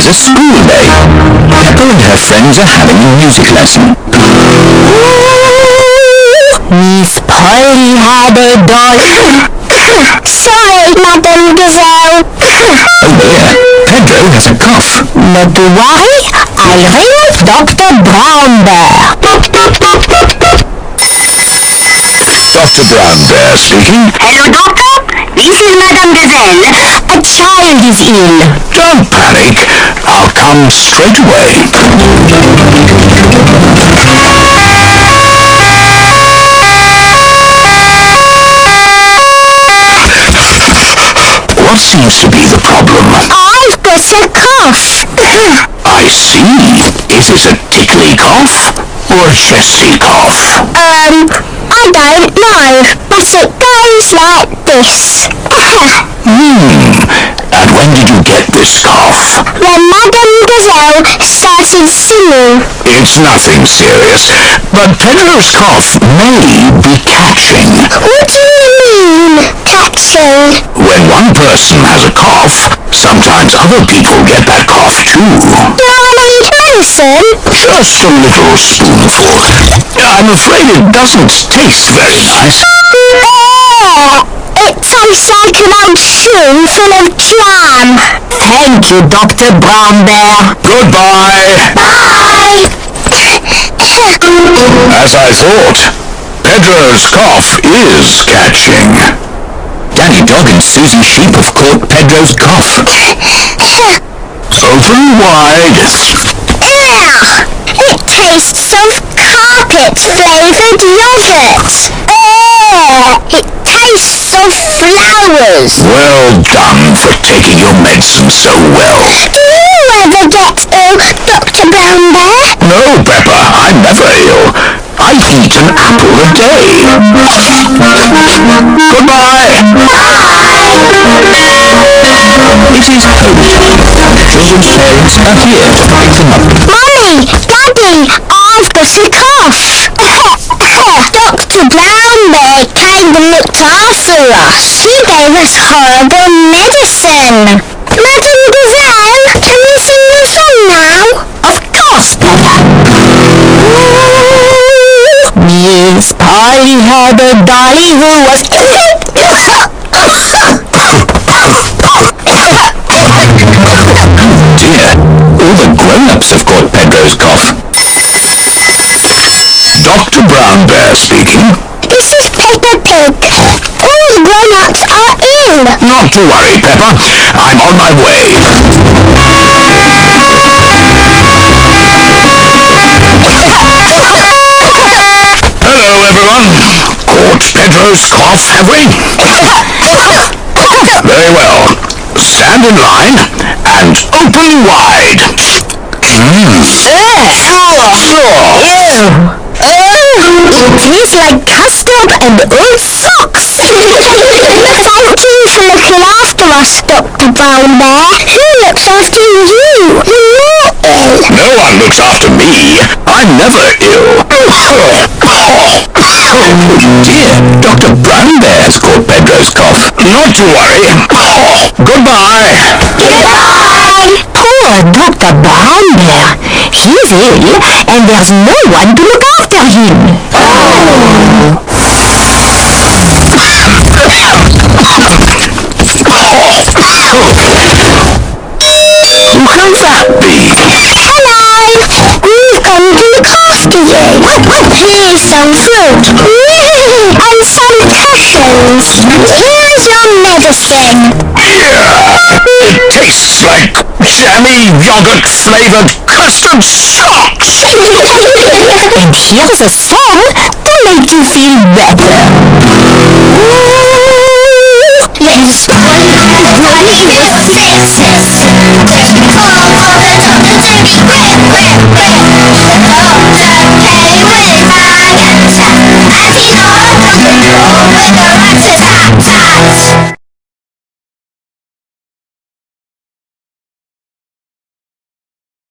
is a school day. Peppa and her friends are having a music lesson. Miss Polly had a dolly. Sorry, Madame Gazelle. Oh dear, Pedro has a cough. Not to worry, I'll ring Dr. Brown Bear. Dr. Brown Bear speaking. Hello, Doctor. This is Madame Gazelle. A child is ill. Don't panic. I'll come straight away. What seems to be the problem? I've got a cough. I see. Is it a tickly cough or a chesty cough? I don't know, but it goes like this. And when did you get this cough? When Madame Gazelle started singing. It's nothing serious, but Pedro's cough may be catching. What do you mean, catching? When one person has a cough, sometimes other people get that cough too. Do I need medicine? Just a little spoonful. I'm afraid it doesn't taste very nice. It tastes like an old shoe full of jam. Thank you, Dr. Brown Bear. Goodbye. Bye. As I thought, Pedro's cough is catching. Danny Dog and Susie Sheep have caught Pedro's cough. Open wide. It tastes of carpet-flavoured yogurt. It tastes of flowers. Well done for taking your medicine so well. Do you ever get ill, Dr. Brown Bear? No, Peppa, I'm never ill. I eat an apple a day. Goodbye. It is home time. Children's parents are here to pick them up. Mummy, Daddy, I've got a cough. Dr. Brown Bear came and looked after us. He gave us horrible medicine. Madame Gazelle, can you sing your song now? Of course, Peppa. Miss Polly had a dolly who was... Dear, all the grown-ups have caught Pedro's cough. Dr. Brown Bear speaking. This is Peppa Pig. All the grown-ups are ill. Not to worry, Peppa. I'm on my way. Hello, everyone. Caught Pedro's cough, have we? Very well. Stand in line and open wide. It tastes like custard and old socks. Thank you for looking after us, Dr. Brown Bear. Who looks after you? You're ill. No one looks after me. I'm never ill. Dear, Dr. Brown Bear has caught Pedro's cough. Not to worry. Goodbye. Goodbye. Poor Dr. Brown Bear. He's ill and there's no one to look after him. Who can that be? Hello! We've come to look after you. Here's some fruit. And some cushions. Here's your medicine. It tastes like jammy yogurt-flavoured custard socks. And here's a song to make you feel better. Let's all running this fastest. Call for the doctor to be quick, quick, quick. The doctor came with my cancer. As he knocked on the door with